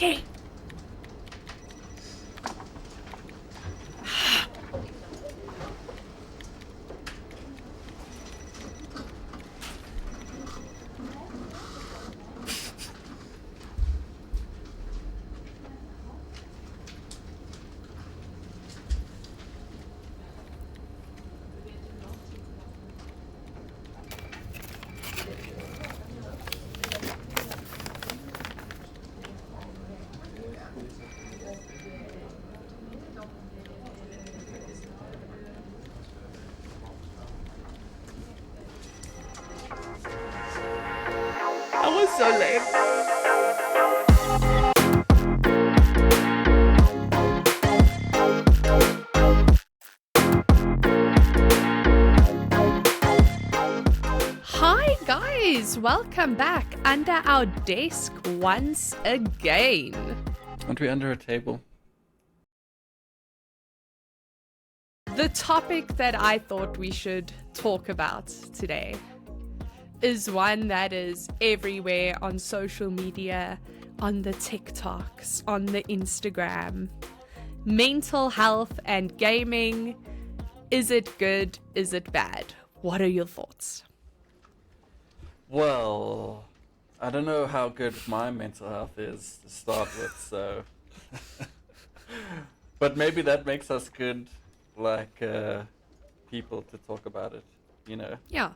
Ready? That was so lame. Hi guys, welcome back under our desk once again. Aren't we under a table? The topic that I thought we should talk about today is one that is everywhere on social media, on the TikToks, on the Instagram. Mental health and gaming. Is it good? Is it bad? What are your thoughts? Well, I don't know how good my mental health is to start with, so... But maybe that makes us good, people to talk about it, you know? Yeah.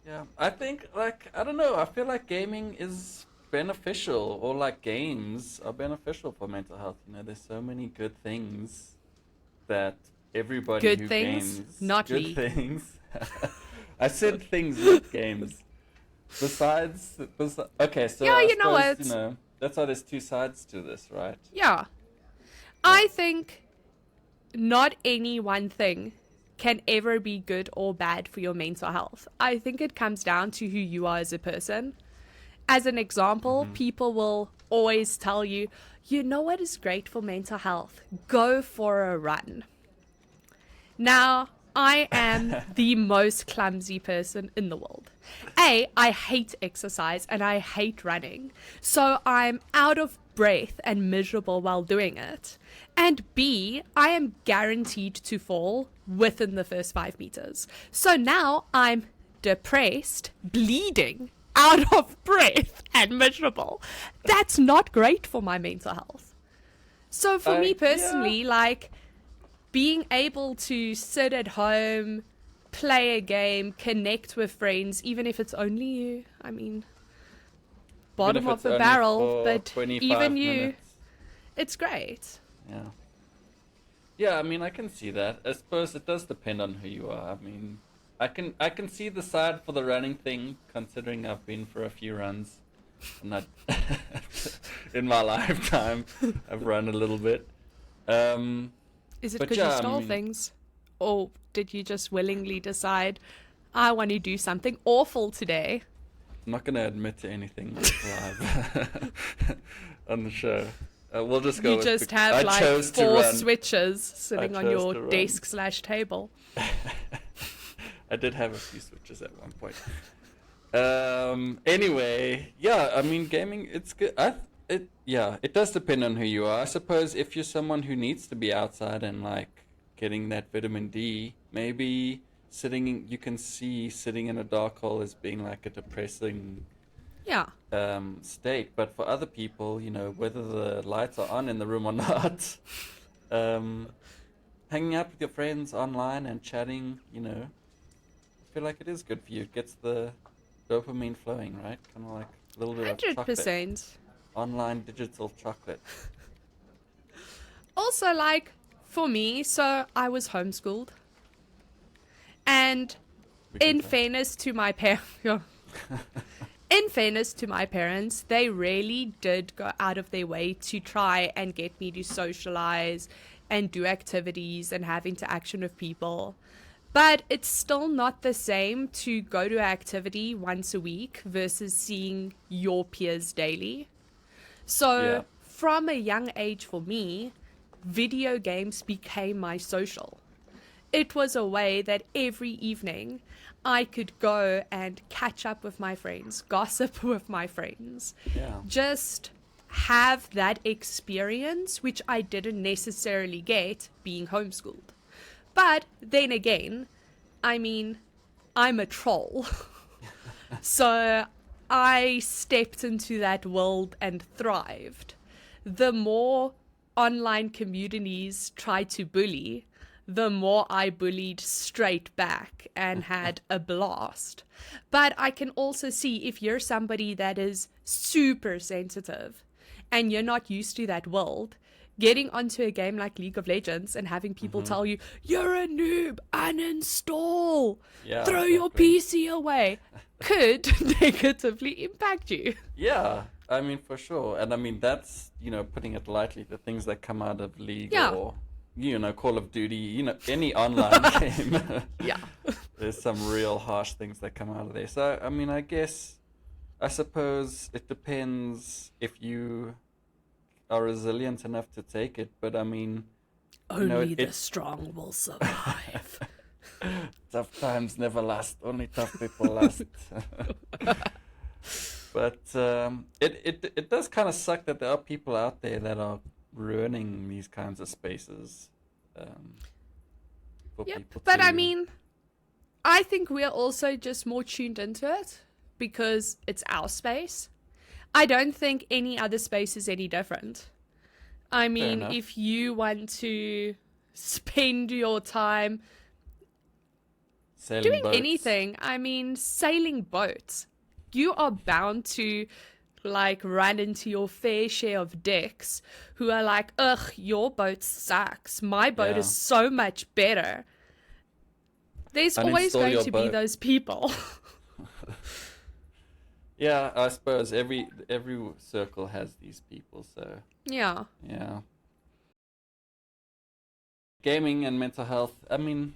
Yeah, I think, I don't know, I feel like gaming is beneficial, or games are beneficial for mental health, you know? There's so many good things that everybody Good who things, games... not good we. things. I said things, not games. Besides, okay, so Yeah, I you know suppose, what? you know, that's why there's two sides to this, right? Yeah. I think not any one thing can ever be good or bad for your mental health. I think it comes down to who you are as a person. As an example, people will always tell you, you know what is great for mental health? Go for a run. Now, I am the most clumsy person in the world. I hate exercise and I hate running. So I'm out of breath and miserable while doing it. And B, I am guaranteed to fall within the first 5 meters. So now I'm depressed, bleeding, out of breath and miserable. That's not great for my mental health. So for me personally, being able to sit at home, play a game, connect with friends, even if it's only you. I mean, bottom of the barrel, but even you, minutes. it's great. Yeah. Yeah, I mean, I can see that. I suppose it does depend on who you are. I mean, I can see the side for the running thing, considering I've been for a few runs. And I, in my lifetime, I've run a little bit. Is it But because yeah, you I stole mean- things? Or did you just willingly decide, I want to do something awful today? I'm not going to admit to anything live on the show. We'll just go You with just I have chose to 4 run. switches sitting on chose your to run. desk/table. I did have a few switches at one point. Anyway, yeah, I mean, gaming, it's good. It does depend on who you are. I suppose if you're someone who needs to be outside and getting that vitamin D, maybe you can see sitting in a dark hole as being a depressing Yeah. state. But for other people, you know, whether the lights are on in the room or not, hanging out with your friends online and chatting, you know, I feel like it is good for you. It gets the dopamine flowing, right? Kind of like a little bit of chocolate. 100%. Online digital chocolate. Also, for me, so I was homeschooled. And in fairness to my parents, they really did go out of their way to try and get me to socialize and do activities and have interaction with people. But it's still not the same to go to an activity once a week versus seeing your peers daily. So from a young age for me, video games became my social. It was a way that every evening I could go and catch up with my friends, gossip with my friends, Yeah. just have that experience, which I didn't necessarily get being homeschooled. But then again, I mean, I'm a troll. So I stepped into that world and thrived. The more online communities tried to bully, the more I bullied straight back and had a blast. But I can also see if you're somebody that is super sensitive and you're not used to that world, getting onto a game like League of Legends and having people tell you, you're a noob, uninstall, throw your PC away, could negatively impact you. Yeah, I mean, for sure. And I mean, that's, putting it lightly, the things that come out of League or, Call of Duty, any online game. Yeah. There's some real harsh things that come out of there. So, I mean, I suppose it depends if you are resilient enough to take it. But I mean, only the strong will survive. Tough times never last. Only tough people last. But it does kind of suck that there are people out there that are ruining these kinds of spaces. For people but I mean, I think we're also just more tuned into it because it's our space. I don't think any other space is any different. I mean, if you want to spend your time doing anything, I mean, sailing boats, you are bound to run into your fair share of dicks who are like, ugh, your boat sucks. My boat is so much better. There's always going to be those people. Yeah, I suppose every circle has these people, so yeah. Gaming and mental health, I mean,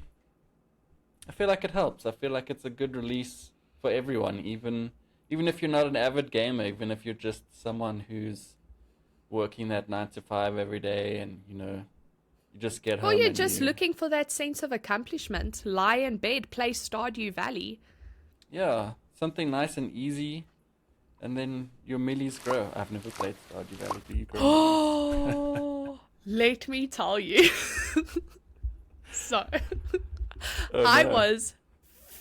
I feel like it helps. I feel like it's a good release for everyone, even if you're not an avid gamer, even if you're just someone who's working that 9 to 5 every day and, you just get home. Or you're just looking for that sense of accomplishment. Lie in bed, play Stardew Valley. Yeah, something nice and easy, and then your millies grow. I've never played Stardew Valley. Do you grow? Oh, let me tell you. So, no. I was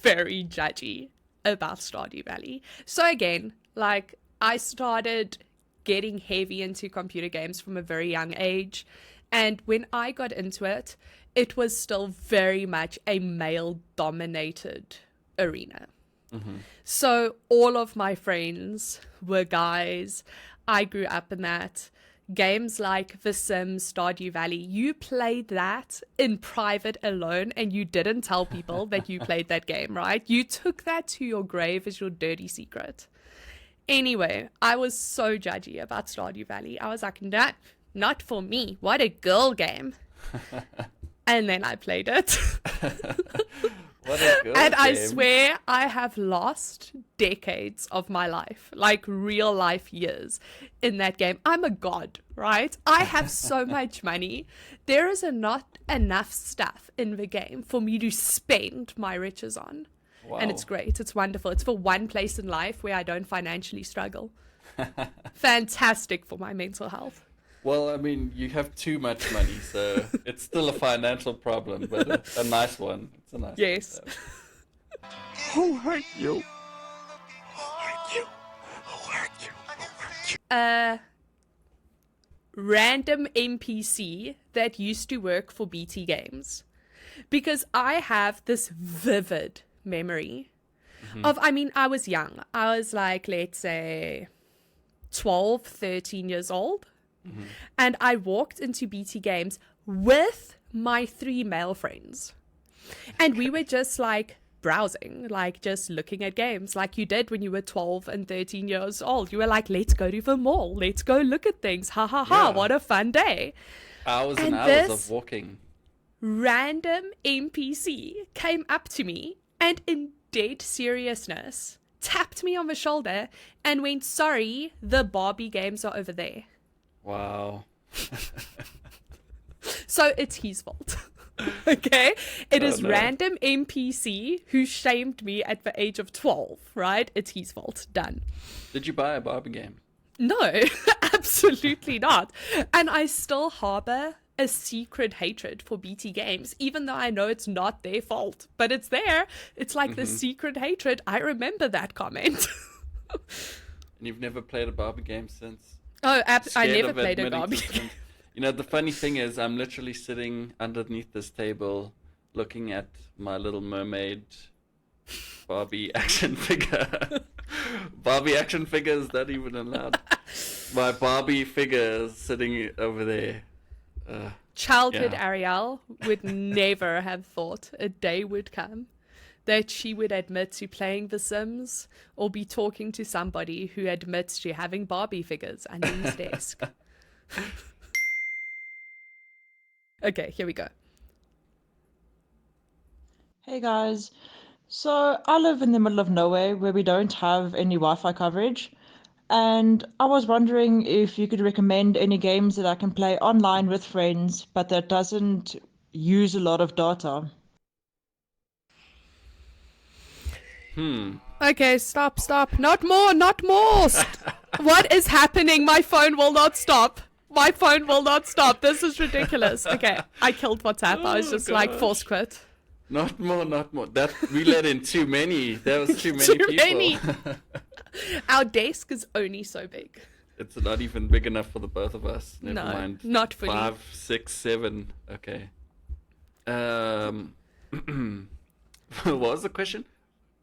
very judgy about Stardew Valley. So again, I started getting heavy into computer games from a very young age. And when I got into it, it was still very much a male-dominated arena. Mm-hmm. So all of my friends were guys. I grew up in that. Games like The Sims, Stardew Valley, you played that in private alone and you didn't tell people that you played that game, right? You took that to your grave as your dirty secret. Anyway, I was so judgy about Stardew Valley. I was like, not for me. What a girl game. And then I played it. What a girl and game. I swear I have lost decades of my life, real life years in that game. I'm a god, right? I have so much money. There is not enough stuff in the game for me to spend my riches on. Wow. And it's great. It's wonderful. It's for one place in life where I don't financially struggle. Fantastic for my mental health. Well, I mean, you have too much money, so it's still a financial problem, but a nice one. It's a nice one. Yes. Who hurt you? Who hurt you? Who hurt you? Who hurt you? Random NPC that used to work for BT Games. Because I have this vivid memory of, I was young. I was let's say 12, 13 years old. Mm-hmm. And I walked into BT Games with my 3 male friends. And we were just browsing, just looking at games like you did when you were 12 and 13 years old. You were like, let's go to the mall. Let's go look at things. Ha ha ha. Yeah. What a fun day. Hours and hours of walking. Random NPC came up to me and in dead seriousness tapped me on the shoulder and went, sorry, the Barbie games are over there. Wow. So it's his fault. Okay? It is random NPC who shamed me at the age of 12, right? It's his fault. Done. Did you buy a Barbie game? No, absolutely not. And I still harbor a secret hatred for BT Games, even though I know it's not their fault, but it's there. It's like the secret hatred. I remember that comment. And you've never played a Barbie game since? Oh, I Scared never of played a admitting Barbie to game. You know, the funny thing is, I'm literally sitting underneath this table looking at my Little Mermaid Barbie action figure. Barbie action figure, is that even allowed? My Barbie figure is sitting over there. Childhood Yeah. Arielle would never have thought a day would come that she would admit to playing The Sims or be talking to somebody who admits to having Barbie figures under his desk. Okay, here we go. Hey guys. So I live in the middle of nowhere where we don't have any Wi-Fi coverage. And I was wondering if you could recommend any games that I can play online with friends, but that doesn't use a lot of data. Okay, stop. Not more. What is happening? My phone will not stop. This is ridiculous. Okay, I killed WhatsApp. I was just like, force quit. Not more. That we let in too many. There was too many people. Many. Our desk is only so big. It's not even big enough for the both of us. Never No, mind. not fully. 5, 6, 7. Okay. What was the question?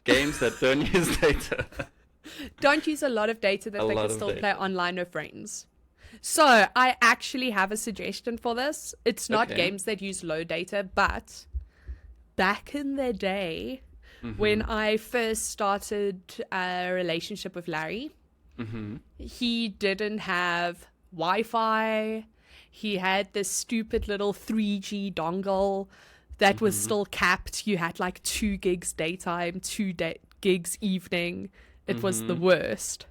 Games that don't use data. Don't use a lot of data that A they lot can of still data. play online with friends. So I actually have a suggestion for this. It's not Okay. games that use low data, but back in the day, when I first started a relationship with Larry, he didn't have Wi-Fi. He had this stupid little 3G dongle that was still capped. You had like 2 gigs daytime, 2 gigs evening. It was the worst.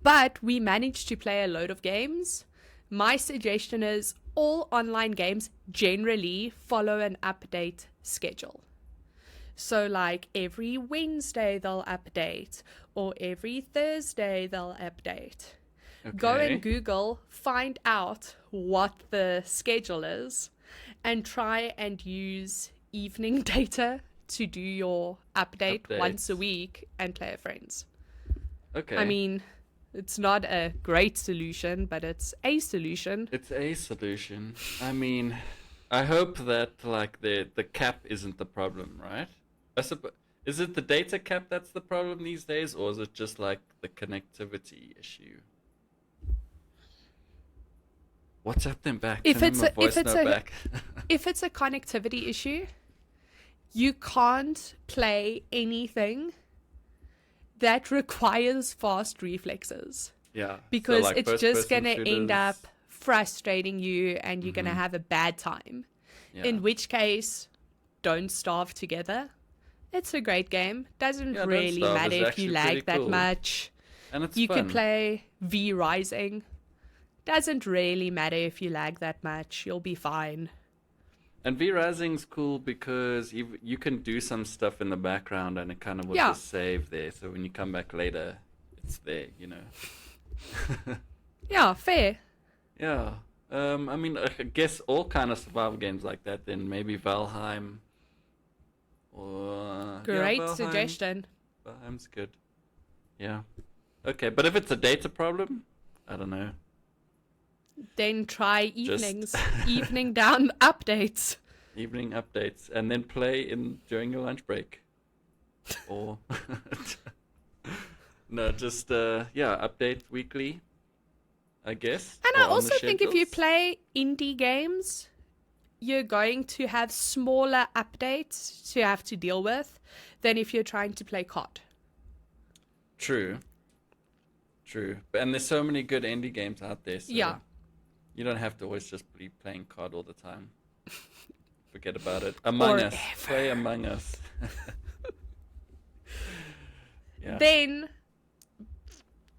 But we managed to play a load of games. My suggestion is all online games generally follow an update schedule. So like every Wednesday they'll update, or every Thursday they'll update. Go Okay. and Google, find out what the schedule is, and try and use evening data to do your update once a Updates. week and play with friends. Okay. I mean, it's not a great solution, but it's a solution. It's a solution. I mean, I hope that like the cap isn't the problem, right? Is it the data cap that's the problem these days, or is it just like the connectivity issue? WhatsApp them back. If Send it's them a- if voice it's note a- back. If it's a connectivity issue, you can't play anything that requires fast reflexes, Yeah. so, because like, it's just first-person going to end up shooters. frustrating you and you're going to have a bad time. Yeah. In which case, don't starve together. It's a great game. Doesn't Yeah, Don't really Starve matter is if actually you pretty lag that cool. much. And it's You fun. could play V Rising. Doesn't really matter if you lag that much. You'll be fine. And V-Rising's cool because you can do some stuff in the background and it kind of will Yeah. just save there. So when you come back later, it's there, you know. Yeah, fair. Yeah. I mean, I guess all kind of survival games like that. Then maybe Valheim. Or Great Valheim. suggestion. Valheim's good. Yeah. Okay, but if it's a data problem, I don't know. Then try evenings. Evening down updates. Evening updates and then play during your lunch break. Or no, just update weekly, I guess. And or I on the also think if you schedules. play indie games, you're going to have smaller updates to have to deal with than if you're trying to play COD. True. And there's so many good indie games out there. So Yeah. You don't have to always just be playing COD all the time. Forget about it. Among Us. Play Among Us. Yeah. Then,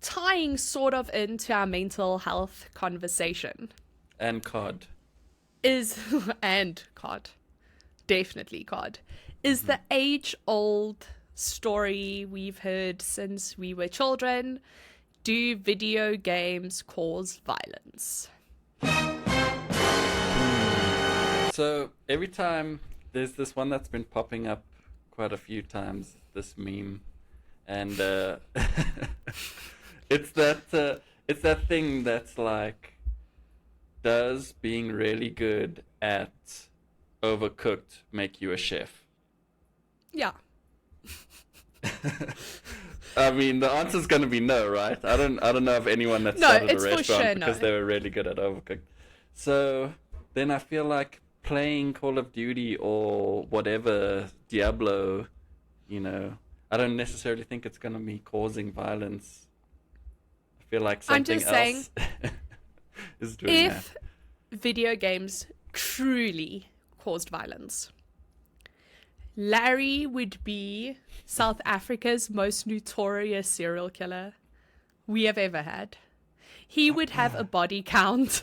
tying sort of into our mental health conversation And COD. and COD, definitely COD, is the age-old story we've heard since we were children. Do video games cause violence? So every time there's this one that's been popping up quite a few times, this meme, and it's that thing that's like, does being really good at Overcooked make you a chef? Yeah. I mean, the answer's going to be no, right? I don't know of anyone that No, started a it's for restaurant sure because no. they were really good at Overcooked. So then I feel like playing Call of Duty or whatever, Diablo, I don't necessarily think it's going to be causing violence. I feel like I'm something just saying, else is doing that. if video games truly caused violence, Larry would be South Africa's most notorious serial killer we have ever had. He would have a body count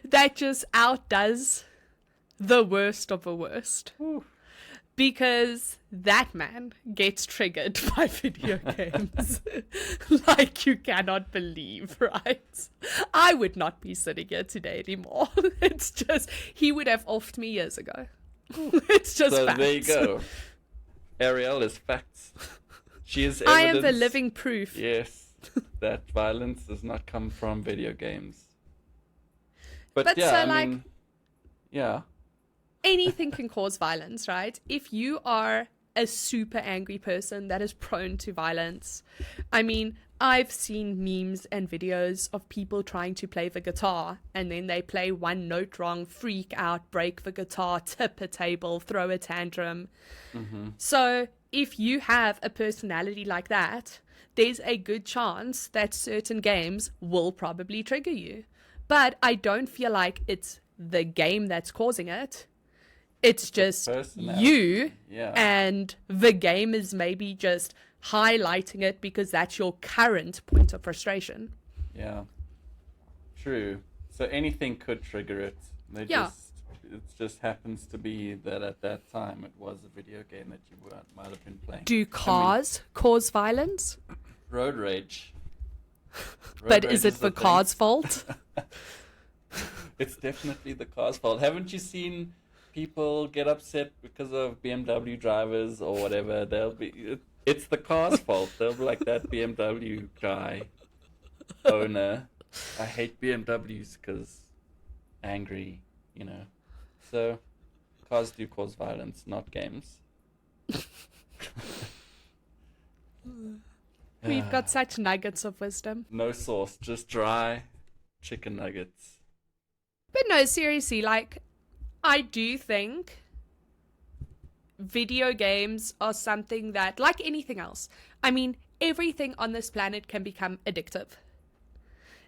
that just outdoes the worst of the worst. Because that man gets triggered by video games like you cannot believe, right? I would not be sitting here today anymore. It's just, he would have offed me years ago. It's just So facts. there you go. Arielle is facts. She is I am the evidence, living proof. yes, that violence does not come from video games. But So, I like, mean, yeah. anything can cause violence, right? If you are a super angry person that is prone to violence, I mean, I've seen memes and videos of people trying to play the guitar and then they play one note wrong, freak out, break the guitar, tip a table, throw a tantrum. Mm-hmm. So if you have a personality like that, there's a good chance that certain games will probably trigger you. But I don't feel like it's the game that's causing it. It's just you, Yeah. and the game is maybe just highlighting it because that's your current point of frustration. Yeah. True. So anything could trigger it. It just happens to be that at that time it was a video game that you might have been playing. Do cars cause violence? Road rage. But is it the car's fault? It's definitely the car's fault. Haven't you seen people get upset because of BMW drivers or whatever? It's the car's fault. They'll be like, that BMW guy, owner, I hate BMWs because angry, So cars do cause violence, not games. We've got such nuggets of wisdom. No sauce, just dry chicken nuggets. But no, seriously, like, I do think video games are something that, like anything else, I mean, everything on this planet can become addictive.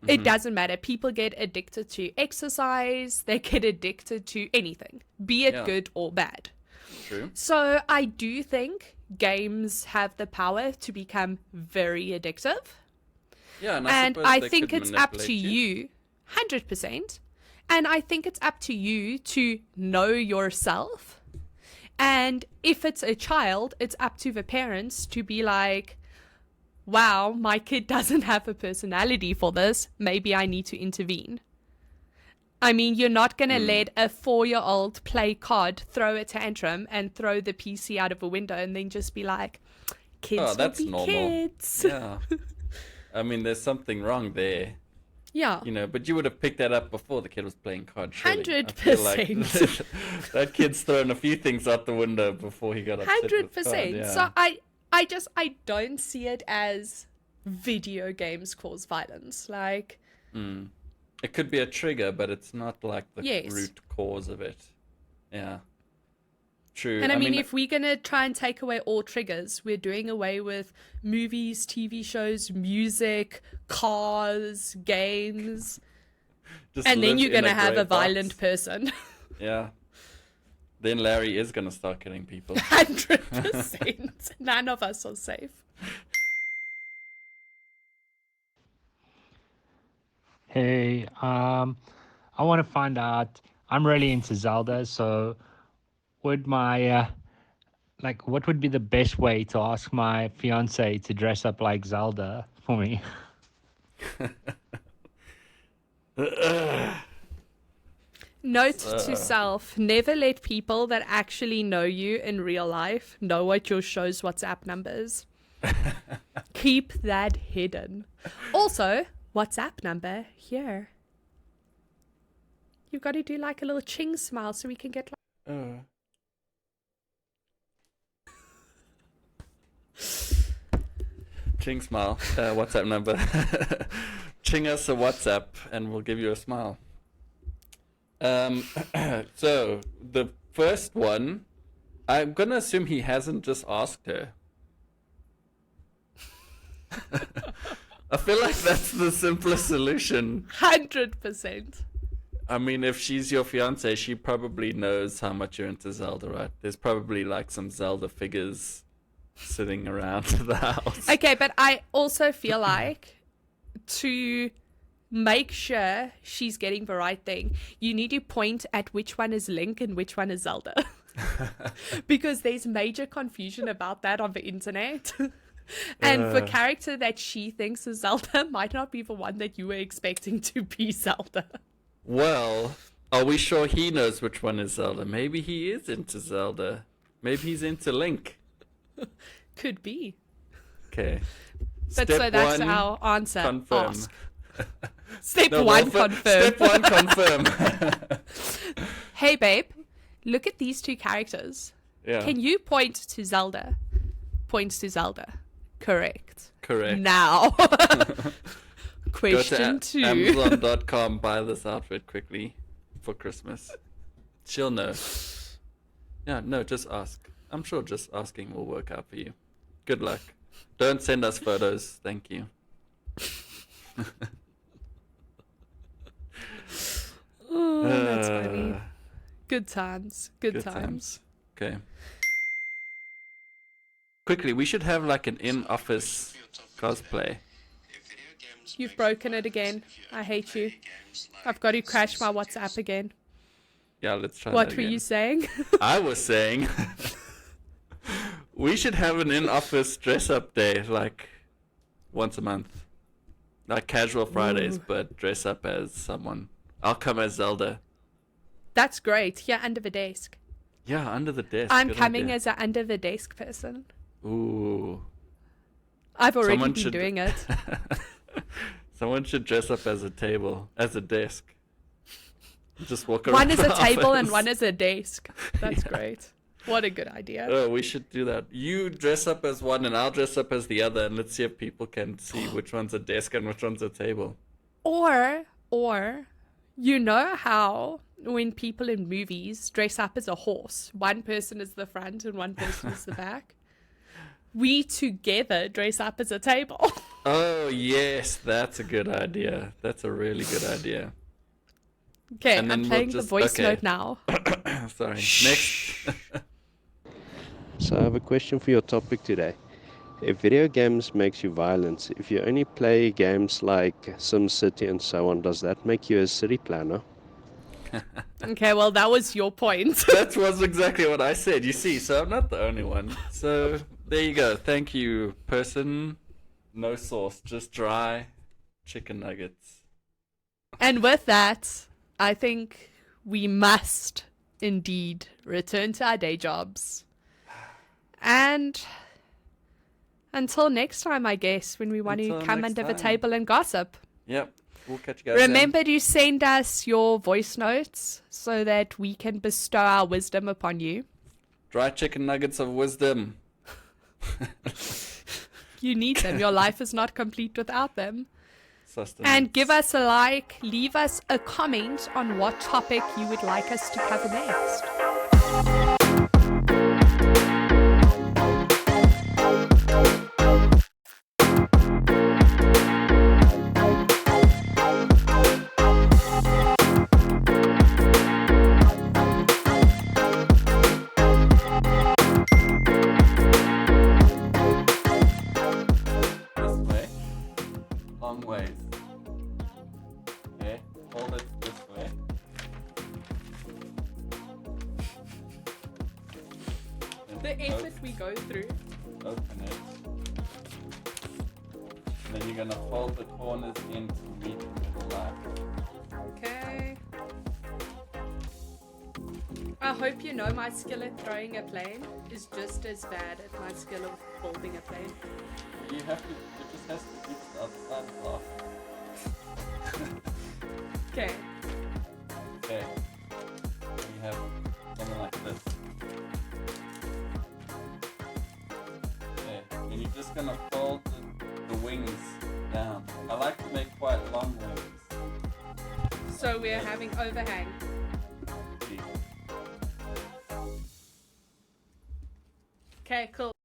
Mm-hmm. It doesn't matter. People get addicted to exercise. They get addicted to anything, be it good or bad. True. So I do think games have the power to become very addictive. Yeah, and I think it's up to you, 100%. And I think it's up to you to know yourself. And if it's a child, it's up to the parents to be like, wow, my kid doesn't have a personality for this. Maybe I need to intervene. I mean, you're not going to let a 4-year-old play COD, throw a tantrum, and throw the PC out of a window and then just be like, kids that's will be normal. kids. Yeah. I mean, there's something wrong there. Yeah. But you would have picked that up before the kid was playing COD. 100%. That kid's thrown a few things out the window before he got upset 100%. with COD, yeah. So I don't see it as video games cause violence. Like, it could be a trigger, but it's not like the root cause of it. Yeah. True. And I mean, if we're going to try and take away all triggers, we're doing away with movies, TV shows, music, cars, games. And then you're going to have a violent person. Yeah. Then Larry is going to start killing people. 100%. None of us are safe. Hey, I want to find out. I'm really into Zelda, so would my what would be the best way to ask my fiance to dress up like Zelda for me. Note to self, never let people that actually know you in real life know what your show's WhatsApp number is. Keep that hidden. Also, WhatsApp number here. You've got to do like a little ching smile so we can get like... Ching smile. WhatsApp number. Ching us a WhatsApp and we'll give you a smile. So the first one, I'm gonna assume he hasn't just asked her. I feel like that's the simplest solution. 100%. I mean, if she's your fiance, she probably knows how much you're into Zelda, right? There's probably like some Zelda figures sitting around the house. Okay, but I also feel like to make sure she's getting the right thing, you need to point at which one is Link and which one is Zelda. Because there's major confusion about that on the internet. And the character that she thinks is Zelda might not be the one that you were expecting to be Zelda. Well, are we sure he knows which one is Zelda? Maybe he is into Zelda. Maybe he's into Link. Could be. Okay. But so that's our answer. Confirm. Ask. Step one, confirm. Step one, confirm. Hey, babe, look at these two characters. Yeah. Can you point to Zelda? Points to Zelda. Correct. Correct. Now. Go Question to 2. Amazon.com, buy this outfit quickly for Christmas. She'll know. Yeah, no, just ask. I'm sure just asking will work out for you. Good luck. Don't send us photos. Thank you. Oh, that's funny. Good times. Good times. Okay. Quickly, we should have like an in-office cosplay. You've broken it again. I hate you. I've got to crash my WhatsApp again. Yeah, let's try What that were again. you saying? I was saying we should have an in-office dress-up day, like once a month. Like casual Fridays, but dress up as someone. I'll come as Zelda. That's great. Here under the desk. Yeah, under the desk. I'm Good coming idea. as an under the desk person. Ooh. I've already Someone been should- doing it. Someone should dress up as a table, as a desk. Just walk around. One is a the table and office. one is a desk. That's Yeah. great. What a good idea. Oh, we should do that. You dress up as one and I'll dress up as the other, and let's see if people can see which one's a desk and which one's a table. Or, you know how when people in movies dress up as a horse, one person is the front and one person is the back? We together dress up as a table. Oh, yes, that's a good idea. That's a really good idea. Okay, And then I'm we'll playing just- the voice okay. note now. Sorry. Next. So I have a question for your topic today. If video games makes you violent, if you only play games like SimCity and so on, does that make you a city planner? Okay, well, that was your point. That was exactly what I said. You see, so I'm not the only one. So there you go. Thank you, person. No sauce, just dry chicken nuggets. And with that, I think we must indeed return to our day jobs. And until next time, I guess, when we want to Until come next under the time. table and gossip. Yep, we'll catch you guys then. Remember to send us your voice notes so that we can bestow our wisdom upon you. Dry chicken nuggets of wisdom. You need them. Your life is not complete without them. Sustenance. And give us a like, leave us a comment on what topic you would like us to cover next. This way. Long ways. Okay, hold it this way. And The effort we go through. open it. And then you you're gonna fold the corners in to meet the middle line. Okay. I hope you know my skill at throwing a plane is just as bad as my skill of folding a plane. You have to, it just has to reach the other side of the block. Okay. Okay. And you have something like this. Okay. And you're just gonna fold the wings down. I like to make quite long wings. So we're having overhang. See. Okay, cool.